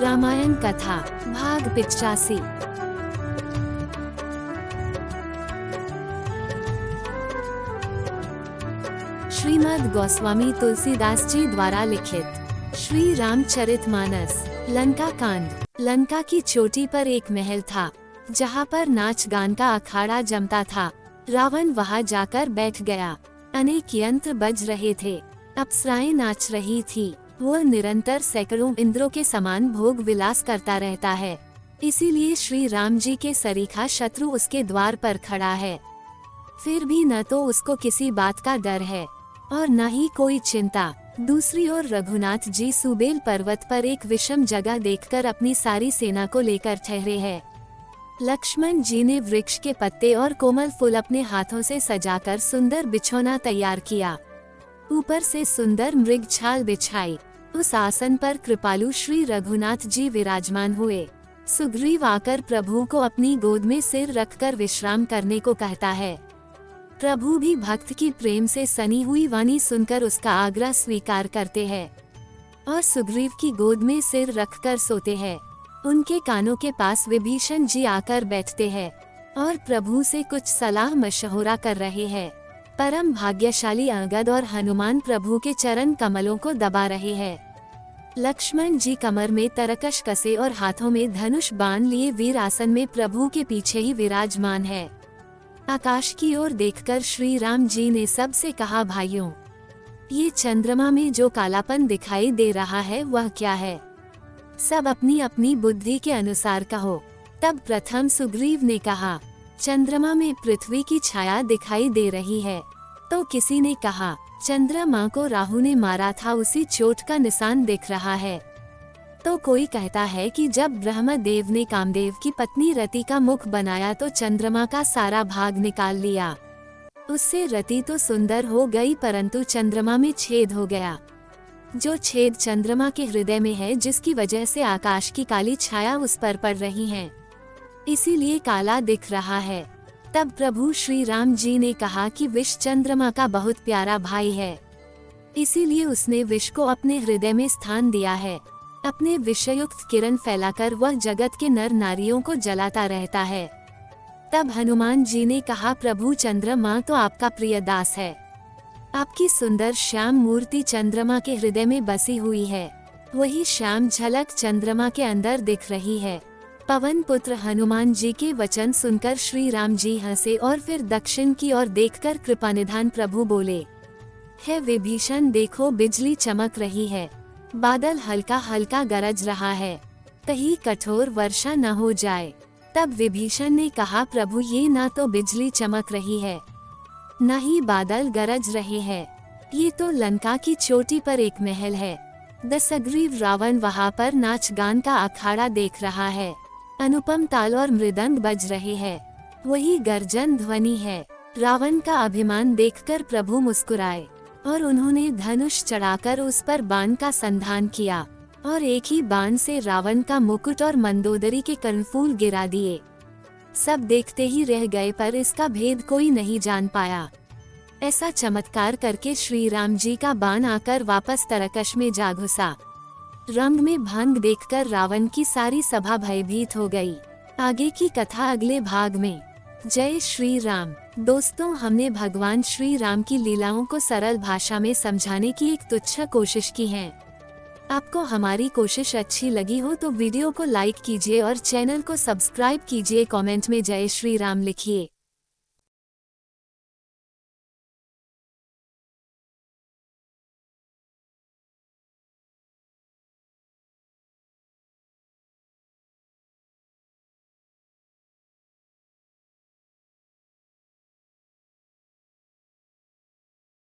रामायण कथा भाग 85। श्रीमद् गोस्वामी तुलसीदास जी द्वारा लिखित श्री रामचरितमानस। लंका कांड। लंका की चोटी पर एक महल था जहाँ पर नाच गान का अखाड़ा जमता था। रावण वहाँ जाकर बैठ गया। अनेक यंत्र बज रहे थे, अप्सराएं नाच रही थी। वह निरंतर सैकड़ों इंद्रों के समान भोग विलास करता रहता है, इसीलिए श्री राम जी के सरीखा शत्रु उसके द्वार पर खड़ा है। फिर भी न तो उसको किसी बात का डर है और न ही कोई चिंता। दूसरी ओर रघुनाथ जी सुबेल पर्वत पर एक विषम जगह देखकर अपनी सारी सेना को लेकर ठहरे हैं। लक्ष्मण जी ने वृक्ष के पत्ते और कोमल फूल अपने हाथों से सजाकर सुंदर बिछौना तैयार किया। ऊपर से सुंदर मृग छाल बिछाई। उस आसन पर कृपालु श्री रघुनाथ जी विराजमान हुए। सुग्रीव आकर प्रभु को अपनी गोद में सिर रखकर विश्राम करने को कहता है। प्रभु भी भक्त की प्रेम से सनी हुई वाणी सुनकर उसका आग्रह स्वीकार करते हैं और सुग्रीव की गोद में सिर रखकर सोते हैं। उनके कानों के पास विभीषण जी आकर बैठते हैं और प्रभु से कुछ सलाह मशवरा कर रहे हैं। परम भाग्यशाली अंगद और हनुमान प्रभु के चरण कमलों को दबा रहे हैं। लक्ष्मण जी कमर में तरकश कसे और हाथों में धनुष बाण लिए वीर आसन में प्रभु के पीछे ही विराजमान है। आकाश की ओर देखकर श्री राम जी ने सबसे कहा, भाइयों, ये चंद्रमा में जो कालापन दिखाई दे रहा है वह क्या है? सब अपनी अपनी बुद्धि के अनुसार कहो। तब प्रथम सुग्रीव ने कहा, चंद्रमा में पृथ्वी की छाया दिखाई दे रही है। तो किसी ने कहा, चंद्रमा को राहु ने मारा था, उसी चोट का निशान दिख रहा है। तो कोई कहता है कि जब ब्रह्मदेव ने कामदेव की पत्नी रति का मुख बनाया तो चंद्रमा का सारा भाग निकाल लिया। उससे रति तो सुंदर हो गई परंतु चंद्रमा में छेद हो गया। जो छेद चंद्रमा के हृदय में है, जिसकी वजह से आकाश की काली छाया उस पर पड़ रही है, इसीलिए काला दिख रहा है। तब प्रभु श्री राम जी ने कहा कि विष चंद्रमा का बहुत प्यारा भाई है, इसीलिए उसने विष को अपने हृदय में स्थान दिया है। अपने विषयुक्त किरण फैलाकर वह जगत के नर नारियों को जलाता रहता है। तब हनुमान जी ने कहा, प्रभु चंद्रमा तो आपका प्रिय दास है। आपकी सुंदर श्याम मूर्ति चंद्रमा के हृदय में बसी हुई है। वही श्याम झलक चंद्रमा के अंदर दिख रही है। पवन पुत्र हनुमान जी के वचन सुनकर श्री राम जी हंसे और फिर दक्षिण की ओर देखकर कृपानिधान प्रभु बोले, हे विभीषण, देखो बिजली चमक रही है, बादल हल्का हल्का गरज रहा है, कहीं कठोर वर्षा न हो जाए। तब विभीषण ने कहा, प्रभु ये ना तो बिजली चमक रही है न ही बादल गरज रहे हैं, ये तो लंका की चोटी पर एक महल है। दशग्रीव रावण वहाँ पर नाच गान का अखाड़ा देख रहा है। अनुपम ताल और मृदंग बज रहे हैं, वही गर्जन ध्वनि है। रावण का अभिमान देखकर प्रभु मुस्कुराए और उन्होंने धनुष चढ़ाकर उस पर बाण का संधान किया और एक ही बाण से रावण का मुकुट और मंदोदरी के कर्णफूल गिरा दिए। सब देखते ही रह गए पर इसका भेद कोई नहीं जान पाया। ऐसा चमत्कार करके श्री राम जी का बाण आकर वापस तरकश में जा घुसा। रंग में भंग देखकर रावण की सारी सभा भयभीत हो गई। आगे की कथा अगले भाग में। जय श्री राम। दोस्तों, हमने भगवान श्री राम की लीलाओं को सरल भाषा में समझाने की एक तुच्छ कोशिश की है। आपको हमारी कोशिश अच्छी लगी हो तो वीडियो को लाइक कीजिए और चैनल को सब्सक्राइब कीजिए। कमेंट में जय श्री राम लिखिए।